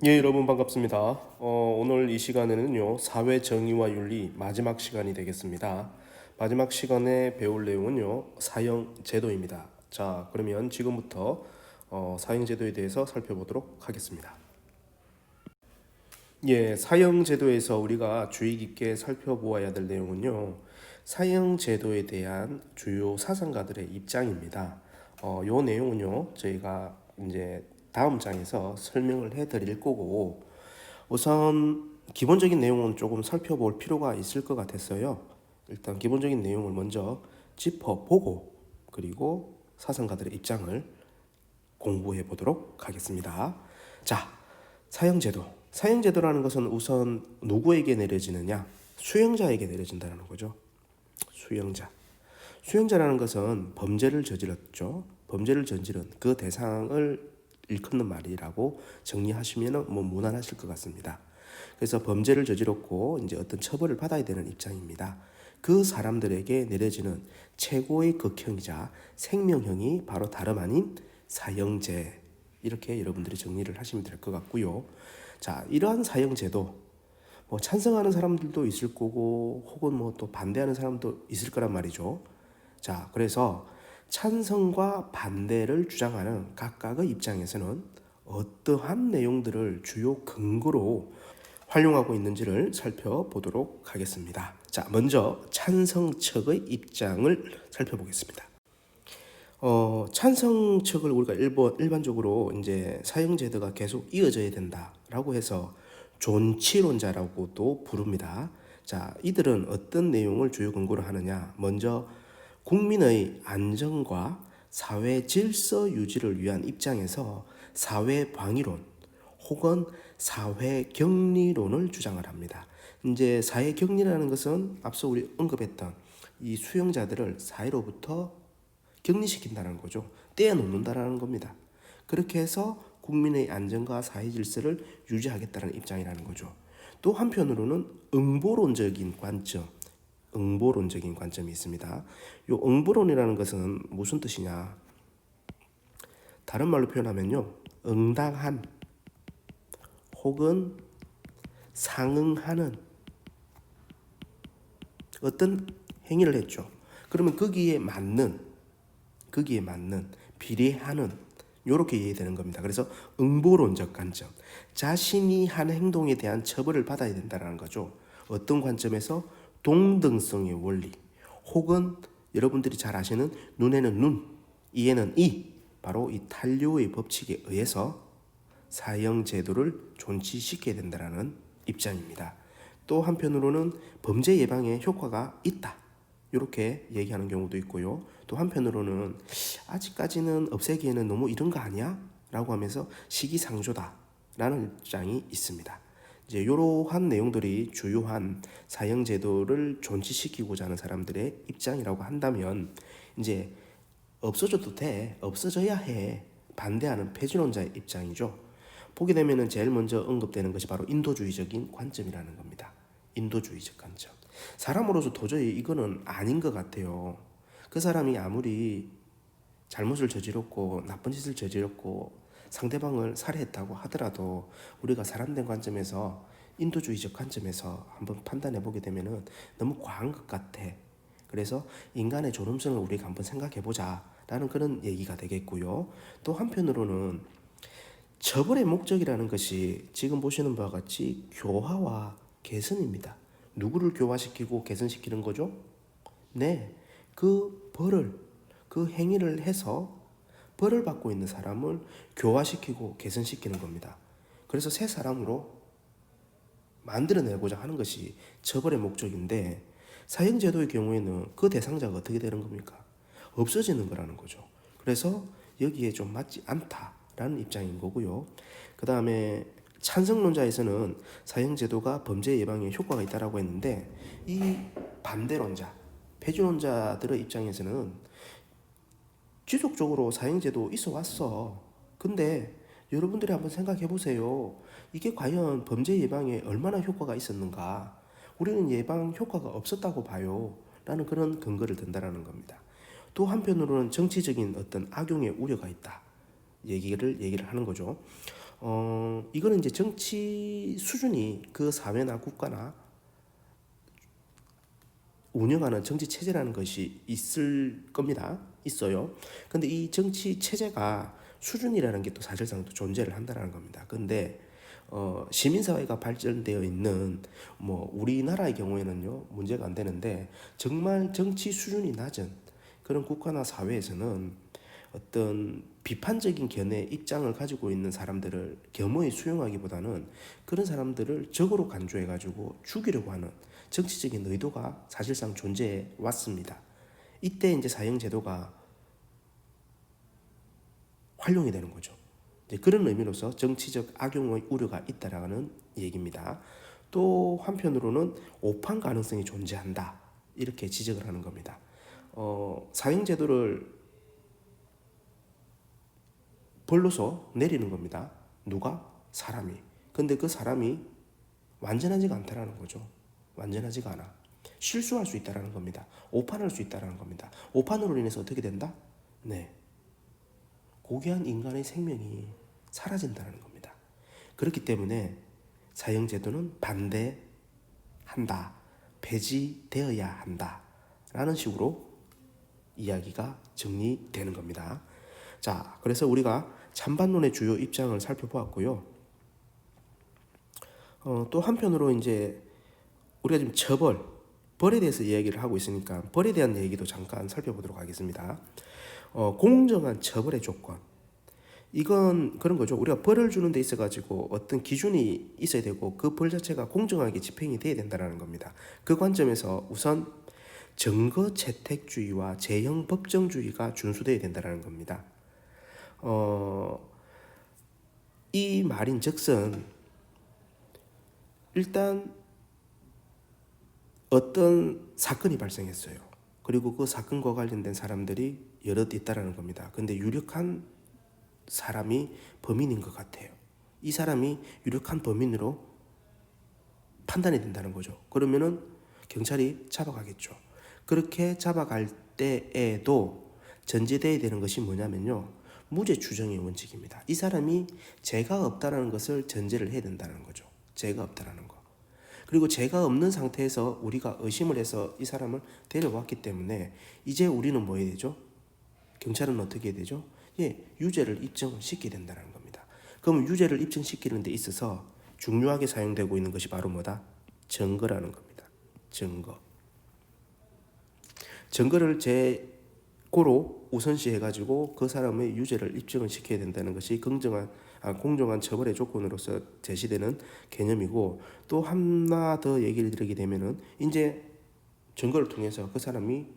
예, 여러분 반갑습니다. 오늘 이 시간에는요, 사회 정의와 윤리 마지막 시간이 되겠습니다. 마지막 시간에 배울 내용은요, 사형 제도입니다. 자, 그러면 지금부터 사형 제도에 대해서 살펴보도록 하겠습니다. 예, 사형 제도에서 우리가 주의 깊게 살펴보아야 될 내용은요, 사형 제도에 대한 주요 사상가들의 입장입니다. 요 내용은요, 저희가 이제 다음 장에서 설명을 해드릴 거고, 우선 기본적인 내용은 조금 살펴볼 필요가 있을 것 같았어요. 일단 기본적인 내용을 먼저 짚어보고 그리고 사상가들의 입장을 공부해 보도록 하겠습니다. 자, 사형제도. 사형제도라는 것은 우선 누구에게 내려지느냐? 수용자에게 내려진다는 거죠. 수용자. 수용자라는 것은 범죄를 저질렀죠. 범죄를 저지른 그 대상을 일컫는 말이라고 정리하시면 무난하실 것 같습니다. 그래서 범죄를 저질렀고 이제 어떤 처벌을 받아야 되는 입장입니다. 그 사람들에게 내려지는 최고의 극형이자 생명형이 바로 다름 아닌 사형제, 이렇게 여러분들이 정리를 하시면 될 것 같고요. 자, 이러한 사형제도 찬성하는 사람들도 있을 거고 혹은 또 반대하는 사람도 있을 거란 말이죠. 자, 그래서 찬성과 반대를 주장하는 각각의 입장에서는 어떠한 내용들을 주요 근거로 활용하고 있는지를 살펴보도록 하겠습니다. 자, 먼저 찬성 측의 입장을 살펴보겠습니다. 찬성 측을 우리가 일반적으로 이제 사형제도가 계속 이어져야 된다라고 해서 존치론자라고도 부릅니다. 자, 이들은 어떤 내용을 주요 근거로 하느냐? 먼저 국민의 안정과 사회 질서 유지를 위한 입장에서 사회 방위론 혹은 사회 격리론을 주장을 합니다. 이제 사회 격리라는 것은 앞서 우리 언급했던 이 수용자들을 사회로부터 격리시킨다는 거죠. 떼어놓는다라는 겁니다. 그렇게 해서 국민의 안전과 사회 질서를 유지하겠다는 입장이라는 거죠. 또 한편으로는 응보론적인 관점이 있습니다. 이 응보론이라는 것은 무슨 뜻이냐? 다른 말로 표현하면요, 응당한 혹은 상응하는 어떤 행위를 했죠. 그러면 거기에 맞는 비례하는 이렇게 이해되는 겁니다. 그래서 응보론적 관점, 자신이 한 행동에 대한 처벌을 받아야 된다는 거죠. 어떤 관점에서 동등성의 원리 혹은 여러분들이 잘 아시는 눈에는 눈, 이에는 이, 바로 이 탄료의 법칙에 의해서 사형 제도를 존치시켜야 된다는 입장입니다. 또 한편으로는 범죄 예방에 효과가 있다, 이렇게 얘기하는 경우도 있고요. 또 한편으로는 아직까지는 없애기에는 너무 이른 거 아니야? 라고 하면서 시기상조다 라는 입장이 있습니다. 이제 이러한 내용들이 주요한 사형제도를 존치시키고자 하는 사람들의 입장이라고 한다면, 이제 없어져도 돼, 없어져야 해, 반대하는 폐지론자의 입장이죠. 보게 되면 제일 먼저 언급되는 것이 바로 인도주의적인 관점이라는 겁니다. 인도주의적 관점. 사람으로서 도저히 이거는 아닌 것 같아요. 그 사람이 아무리 잘못을 저질렀고 나쁜 짓을 저질렀고 상대방을 살해했다고 하더라도 우리가 사람된 관점에서, 인도주의적 관점에서 한번 판단해 보게 되면은 너무 과한 것 같아. 그래서 인간의 존엄성을 우리가 한번 생각해 보자 라는 그런 얘기가 되겠고요. 또 한편으로는 처벌의 목적이라는 것이 지금 보시는 바와 같이 교화와 개선입니다. 누구를 교화시키고 개선시키는 거죠? 네, 그 행위를 해서 벌을 받고 있는 사람을 교화시키고 개선시키는 겁니다. 그래서 새 사람으로 만들어내고자 하는 것이 처벌의 목적인데, 사형제도의 경우에는 그 대상자가 어떻게 되는 겁니까? 없어지는 거라는 거죠. 그래서 여기에 좀 맞지 않다라는 입장인 거고요. 그 다음에 찬성론자에서는 사형제도가 범죄 예방에 효과가 있다라고 했는데, 이 반대론자, 폐지론자들의 입장에서는 지속적으로 사형제도 있어 왔어. 근데 여러분들이 한번 생각해 보세요. 이게 과연 범죄 예방에 얼마나 효과가 있었는가? 우리는 예방 효과가 없었다고 봐요. 라는 그런 근거를 든다라는 겁니다. 또 한편으로는 정치적인 어떤 악용의 우려가 있다, 얘기를 하는 거죠. 이거는 이제 정치 수준이 그 사회나 국가나 운영하는 정치 체제라는 것이 있을 겁니다. 있어요. 근데 이 정치 체제가 수준이라는 게 또 사실상 또 존재를 한다는 겁니다. 근데 시민사회가 발전되어 있는 뭐 우리나라의 경우에는요 문제가 안 되는데, 정말 정치 수준이 낮은 그런 국가나 사회에서는 어떤 비판적인 견해 입장을 가지고 있는 사람들을 겸허히 수용하기보다는 그런 사람들을 적으로 간주해 가지고 죽이려고 하는 정치적인 의도가 사실상 존재해 왔습니다. 이때 이제 사형 제도가 활용이 되는 거죠. 이제 그런 의미로서 정치적 악용의 우려가 있다라는 얘기입니다. 또 한편으로는 오판 가능성이 존재한다, 이렇게 지적을 하는 겁니다. 사형 제도를 벌로서 내리는 겁니다. 누가? 사람이. 근데 그 사람이 완전하지가 않다라는 거죠. 완전하지가 않아. 실수할 수 있다라는 겁니다. 오판할 수 있다라는 겁니다. 오판으로 인해서 어떻게 된다? 네, 고귀한 인간의 생명이 사라진다는 겁니다. 그렇기 때문에 사형 제도는 반대한다, 폐지되어야 한다라는 식으로 이야기가 정리되는 겁니다. 자, 그래서 우리가 찬반론의 주요 입장을 살펴보았고요. 또 한편으로 이제 우리가 지금 벌에 대해서 이야기를 하고 있으니까 벌에 대한 얘기도 잠깐 살펴보도록 하겠습니다. 공정한 처벌의 조건. 이건 그런 거죠. 우리가 벌을 주는 데 있어 가지고 어떤 기준이 있어야 되고 그 벌 자체가 공정하게 집행이 돼야 된다는 겁니다. 그 관점에서 우선 증거 채택주의와 재형 법정주의가 준수돼야 된다는 겁니다. 이 말인즉슨 일단 어떤 사건이 발생했어요. 그리고 그 사건과 관련된 사람들이 여럿 있다라는 겁니다. 근데 유력한 사람이 범인인 것 같아요. 이 사람이 유력한 범인으로 판단이 된다는 거죠. 그러면은 경찰이 잡아가겠죠. 그렇게 잡아갈 때에도 전제되어야 되는 것이 뭐냐면요, 무죄 추정의 원칙입니다. 이 사람이 죄가 없다라는 것을 전제를 해야 된다는 거죠. 죄가 없다라는 거. 그리고 죄가 없는 상태에서 우리가 의심을 해서 이 사람을 데려왔기 때문에 이제 우리는 뭐 해야 되죠? 경찰은 어떻게 해야 되죠? 유죄를 입증시켜야 된다는 겁니다. 그럼 유죄를 입증시키는 데 있어서 중요하게 사용되고 있는 것이 바로 뭐다? 증거라는 겁니다. 증거를 제고로 우선시해가지고 그 사람의 유죄를 입증을 시켜야 된다는 것이 공정한 처벌의 조건으로서 제시되는 개념이고, 또 하나 더 얘기를 드리게 되면은 이제 증거를 통해서 그 사람이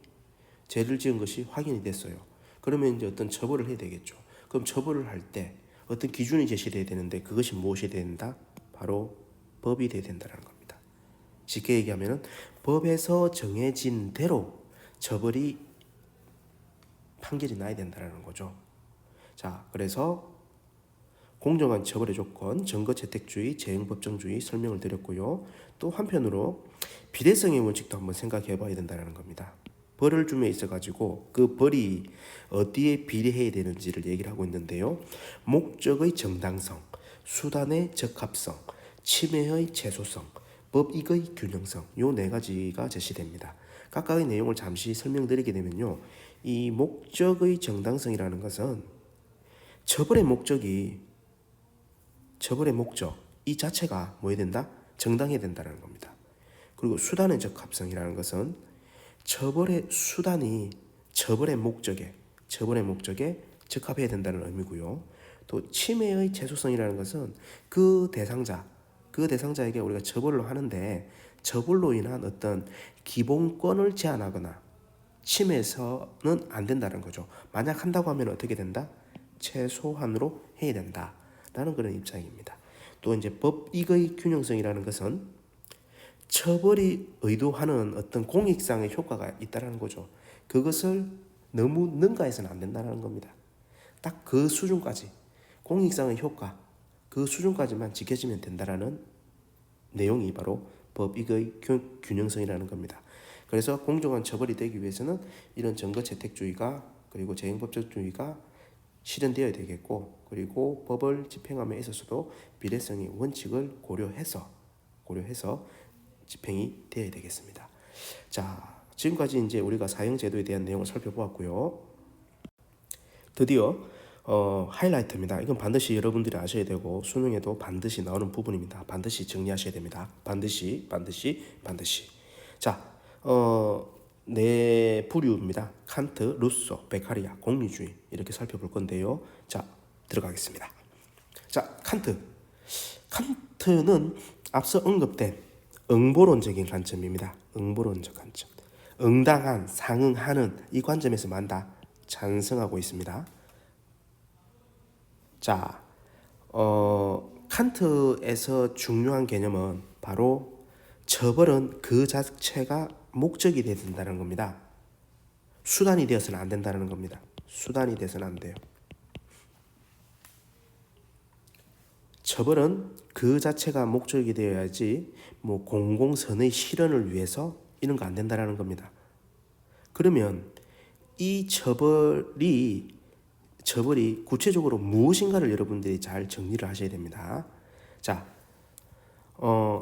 죄를 지은 것이 확인이 됐어요. 그러면 이제 어떤 처벌을 해야 되겠죠. 그럼 처벌을 할 때 어떤 기준이 제시돼야 되는데 그것이 무엇이 돼야 된다? 바로 법이 돼야 된다는 겁니다. 쉽게 얘기하면은 법에서 정해진 대로 처벌이 판결이 나야 된다는 거죠. 자, 그래서 공정한 처벌의 조건, 증거 채택주의, 재형 법정주의 설명을 드렸고요. 또 한편으로 비례성의 원칙도 한번 생각해 봐야 된다는 겁니다. 벌을 줌에 있어 가지고 그 벌이 어디에 비례해야 되는지를 얘기를 하고 있는데요. 목적의 정당성, 수단의 적합성, 침해의 최소성, 법익의 균형성, 요 네 가지가 제시됩니다. 각각의 내용을 잠시 설명드리게 되면요, 이 목적의 정당성이라는 것은 처벌의 목적 이 자체가 뭐 해야 된다? 정당해야 된다는 겁니다. 그리고 수단의 적합성이라는 것은 처벌의 수단이 처벌의 목적에 적합해야 된다는 의미고요. 또 침해의 최소성이라는 것은 그 대상자에게 우리가 처벌을 하는데 처벌로 인한 어떤 기본권을 제한하거나 침해서는 안 된다는 거죠. 만약 한다고 하면 어떻게 된다? 최소한으로 해야 된다라는 그런 입장입니다. 또 이제 법익의 균형성이라는 것은 처벌이 의도하는 어떤 공익상의 효과가 있다는 거죠. 그것을 너무 능가해서는 안 된다는 겁니다. 딱 그 수준까지, 공익상의 효과 그 수준까지만 지켜지면 된다라는 내용이 바로 법익의 균형성이라는 겁니다. 그래서 공정한 처벌이 되기 위해서는 이런 증거 채택주의가 그리고 재형법적주의가 실현되어야 되겠고, 그리고 법을 집행함에 있어서도 비례성의 원칙을 고려해서 집행이 되어야 되겠습니다. 자, 지금까지 이제 우리가 사형제도에 대한 내용을 살펴보았고요. 드디어 하이라이트입니다. 이건 반드시 여러분들이 아셔야 되고 수능에도 반드시 나오는 부분입니다. 반드시 정리하셔야 됩니다. 반드시. 자, 네 부류입니다. 칸트, 루소, 베카리아, 공리주의 이렇게 살펴볼 건데요. 자, 들어가겠습니다. 자, 칸트는 앞서 언급된 응보론적인 관점입니다. 응보론적 관점. 응당한, 상응하는 이 관점에서 만다 찬성하고 있습니다. 자, 칸트에서 중요한 개념은 바로 처벌은 그 자체가 목적이 되어야 된다는 겁니다. 수단이 되어서는 안 된다는 겁니다. 수단이 되어서는 안 돼요. 처벌은 그 자체가 목적이 되어야지 뭐 공공선의 실현을 위해서 이런 거 안 된다는 겁니다. 그러면 이 처벌이 구체적으로 무엇인가를 여러분들이 잘 정리를 하셔야 됩니다. 자,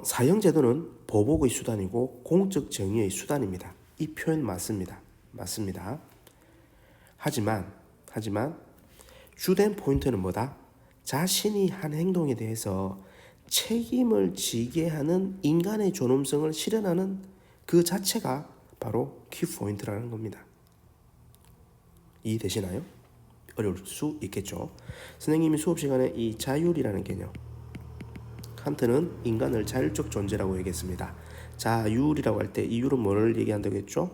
사형제도는 보복의 수단이고 공적 정의의 수단입니다. 이 표현 맞습니다. 하지만 주된 포인트는 뭐다? 자신이 한 행동에 대해서 책임을 지게 하는 인간의 존엄성을 실현하는 그 자체가 바로 키포인트라는 겁니다. 이해되시나요? 어려울 수 있겠죠. 선생님이 수업 시간에 이 자율이라는 개념, 칸트는 인간을 자율적 존재라고 얘기했습니다. 자율이라고 할 때 이율은 뭐를 얘기한다고 했죠?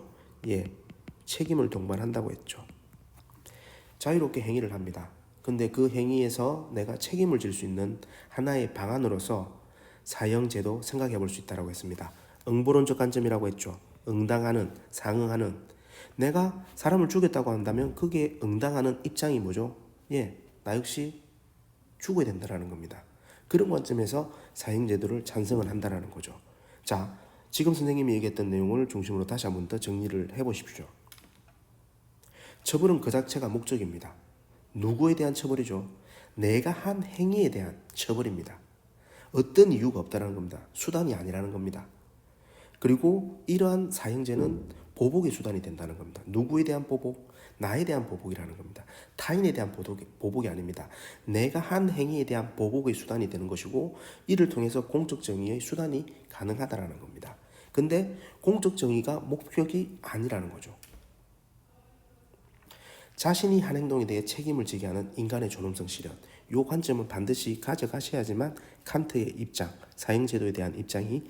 책임을 동반한다고 했죠. 자유롭게 행위를 합니다. 근데 그 행위에서 내가 책임을 질 수 있는 하나의 방안으로서 사형제도 생각해 볼 수 있다고 했습니다. 응보론적 관점이라고 했죠. 응당하는, 상응하는. 내가 사람을 죽였다고 한다면 그게 응당하는 입장이 뭐죠? 나 역시 죽어야 된다는 겁니다. 그런 관점에서 사형제도를 찬성을 한다는 거죠. 자, 지금 선생님이 얘기했던 내용을 중심으로 다시 한 번 더 정리를 해보십시오. 처벌은 그 자체가 목적입니다. 누구에 대한 처벌이죠? 내가 한 행위에 대한 처벌입니다. 어떤 이유가 없다는 겁니다. 수단이 아니라는 겁니다. 그리고 이러한 사형제는 보복의 수단이 된다는 겁니다. 누구에 대한 보복? 나에 대한 보복이라는 겁니다. 타인에 대한 보복이 아닙니다. 내가 한 행위에 대한 보복의 수단이 되는 것이고 이를 통해서 공적 정의의 수단이 가능하다는 겁니다. 근데 공적 정의가 목적이 아니라는 거죠. 자신이 한 행동에 대해 책임을 지게 하는 인간의 존엄성 실현, 이 관점은 반드시 가져가셔야지만 칸트의 입장, 사형제도에 대한 입장이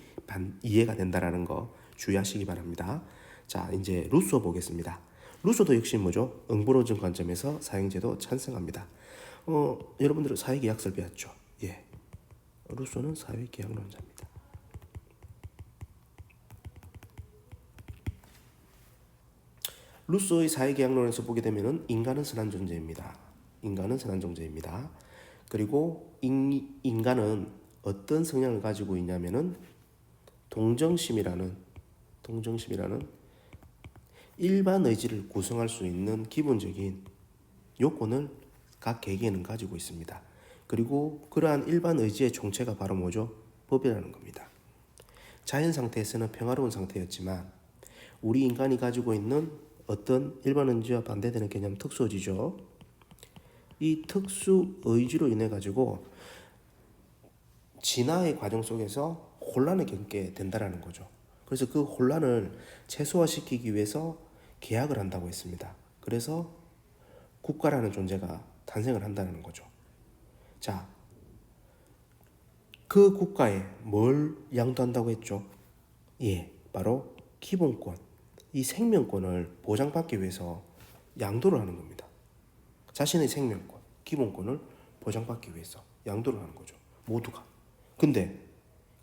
이해가 된다는 거 주의하시기 바랍니다. 자, 이제 루소 보겠습니다. 루소도 역시 뭐죠? 응보론적 관점에서 사형제도 찬성합니다. 여러분들은 사회계약서를 배웠죠? 루소는 사회계약론자입니다. 루소의 사회계약론에서 보게 되면은 인간은 선한 존재입니다. 그리고 인간은 어떤 성향을 가지고 있냐면은 동정심이라는 일반 의지를 구성할 수 있는 기본적인 요건을 각 개개인은 가지고 있습니다. 그리고 그러한 일반 의지의 총체가 바로 뭐죠? 법이라는 겁니다. 자연 상태에서는 평화로운 상태였지만 우리 인간이 가지고 있는 어떤 일반 의지와 반대되는 개념 특수의지죠. 이 특수의지로 인해 가지고 진화의 과정 속에서 혼란을 겪게 된다는 거죠. 그래서 그 혼란을 최소화시키기 위해서 계약을 한다고 했습니다. 그래서 국가라는 존재가 탄생을 한다는 거죠. 자, 그 국가에 뭘 양도한다고 했죠? 바로 기본권, 이 생명권을 보장받기 위해서 양도를 하는 겁니다. 자신의 생명권, 기본권을 보장받기 위해서 양도를 하는 거죠. 모두가. 근데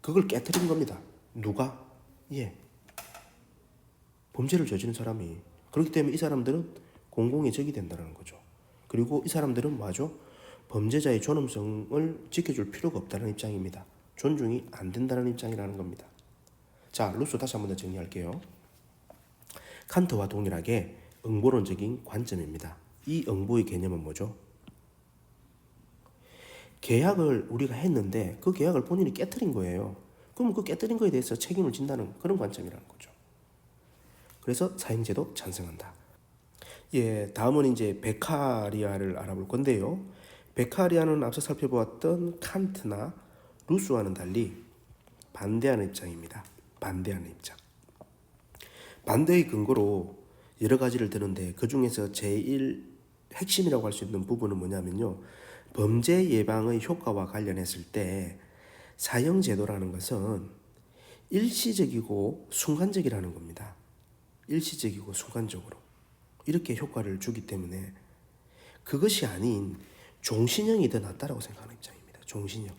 그걸 깨트린 겁니다. 누가? 범죄를 저지른 사람이. 그렇기 때문에 이 사람들은 공공의 적이 된다는 거죠. 그리고 이 사람들은 뭐죠? 범죄자의 존엄성을 지켜줄 필요가 없다는 입장입니다. 존중이 안 된다는 입장이라는 겁니다. 자, 루소 다시 한 번 더 정리할게요. 칸트와 동일하게 응보론적인 관점입니다. 이 응보의 개념은 뭐죠? 계약을 우리가 했는데 그 계약을 본인이 깨뜨린 거예요. 그럼 그 깨뜨린 거에 대해서 책임을 진다는 그런 관점이라는 거죠. 그래서 사형제도 찬성한다. 예, 다음은 이제 베카리아를 알아볼 건데요. 베카리아는 앞서 살펴보았던 칸트나 루소와는 달리 반대하는 입장입니다. 반대하는 입장. 반대의 근거로 여러 가지를 드는데 그 중에서 제일 핵심이라고 할 수 있는 부분은 뭐냐면요. 범죄 예방의 효과와 관련했을 때 사형제도라는 것은 일시적이고 순간적이라는 겁니다. 일시적이고 순간적으로 이렇게 효과를 주기 때문에 그것이 아닌 종신형이 더 낫다라고 생각하는 입장입니다. 종신형.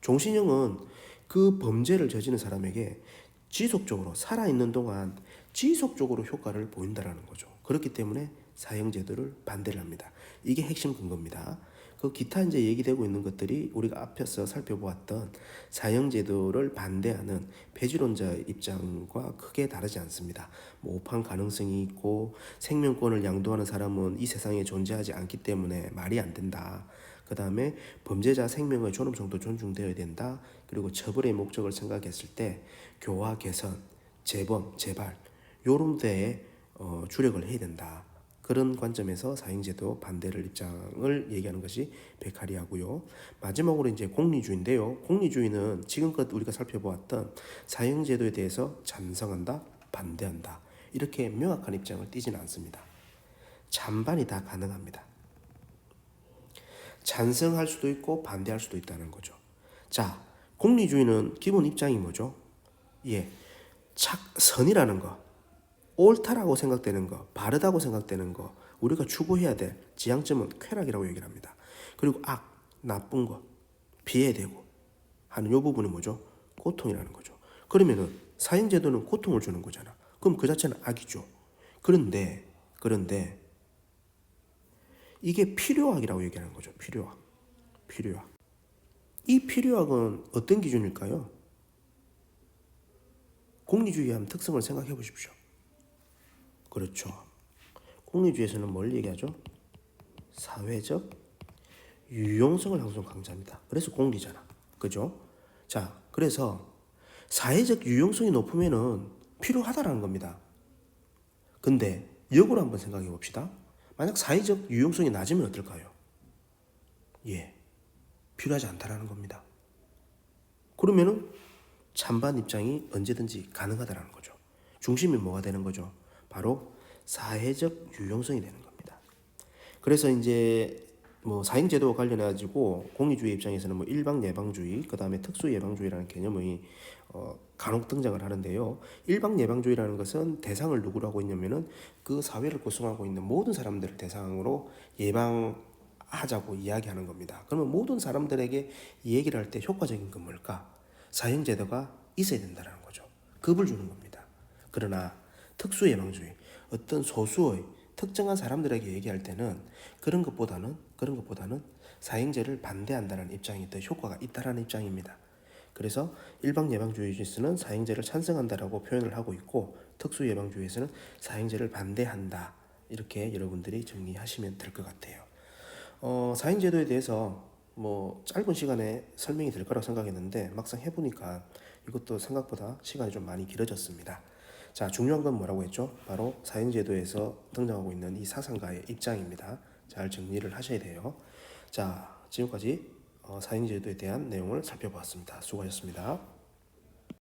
종신형은 그 범죄를 저지른 사람에게 지속적으로 살아있는 동안 지속적으로 효과를 보인다라는 거죠. 그렇기 때문에 사형제도를 반대를 합니다. 이게 핵심 근거입니다. 그 기타 이제 얘기되고 있는 것들이 우리가 앞에서 살펴보았던 사형제도를 반대하는 폐지론자 입장과 크게 다르지 않습니다. 뭐 오판 가능성이 있고 생명권을 양도하는 사람은 이 세상에 존재하지 않기 때문에 말이 안 된다. 그 다음에 범죄자 생명의 존엄성도 존중되어야 된다. 그리고 처벌의 목적을 생각했을 때 교화 개선, 재범, 재발 요런 데에 주력을 해야 된다. 그런 관점에서 사형제도 반대를 입장을 얘기하는 것이 베카리아고요. 마지막으로 이제 공리주의인데요. 공리주의는 지금껏 우리가 살펴보았던 사형제도에 대해서 찬성한다, 반대한다. 이렇게 명확한 입장을 띠지는 않습니다. 찬반이 다 가능합니다. 찬성할 수도 있고 반대할 수도 있다는 거죠. 자, 공리주의는 기본 입장이 뭐죠? 예, 선이라는 거, 옳다라고 생각되는 거, 바르다고 생각되는 거, 우리가 추구해야 될 지향점은 쾌락이라고 얘기를 합니다. 그리고 악, 나쁜 거, 비해되고 하는 이 부분이 뭐죠? 고통이라는 거죠. 그러면은 사형제도는 고통을 주는 거잖아. 그럼 그 자체는 악이죠. 그런데 이게 필요악이라고 얘기하는 거죠. 필요악. 이 필요악은 어떤 기준일까요? 공리주의의 한 특성을 생각해 보십시오. 그렇죠. 공리주의에서는 뭘 얘기하죠? 사회적 유용성을 항상 강조합니다. 그래서 공리잖아. 그죠? 자, 그래서 사회적 유용성이 높으면은 필요하다라는 겁니다. 근데 역으로 한번 생각해 봅시다. 만약 사회적 유용성이 낮으면 어떨까요? 예, 필요하지 않다라는 겁니다. 그러면은 찬반 입장이 언제든지 가능하다라는 거죠. 중심이 뭐가 되는 거죠? 바로 사회적 유용성이 되는 겁니다. 그래서 이제 뭐 사형제도와 관련해 가지고 공리주의 입장에서는 뭐 일방 예방주의, 그 다음에 특수 예방주의라는 개념이 간혹 등장을 하는데요. 일방 예방주의라는 것은 대상을 누구로 하고 있냐면은 그 사회를 구성하고 있는 모든 사람들을 대상으로 예방하자고 이야기하는 겁니다. 그러면 모든 사람들에게 이 얘기를 할 때 효과적인 건 뭘까? 사형제도가 있어야 된다는 거죠. 급을 주는 겁니다. 그러나 특수 예방주의, 어떤 소수의 특정한 사람들에게 얘기할 때는 그런 것보다는 사형제를 반대한다는 입장이 더 효과가 있다라는 입장입니다. 그래서 일방 예방주의에서는 사형제를 찬성한다라고 표현을 하고 있고 특수 예방주의에서는 사형제를 반대한다. 이렇게 여러분들이 정리하시면 될 것 같아요. 사형제도에 대해서 뭐 짧은 시간에 설명이 될 거라고 생각했는데 막상 해보니까 이것도 생각보다 시간이 좀 많이 길어졌습니다. 자, 중요한 건 뭐라고 했죠? 바로 사형제도에서 등장하고 있는 이 사상가의 입장입니다. 잘 정리를 하셔야 돼요. 자, 지금까지 사형제도에 대한 내용을 살펴보았습니다. 수고하셨습니다.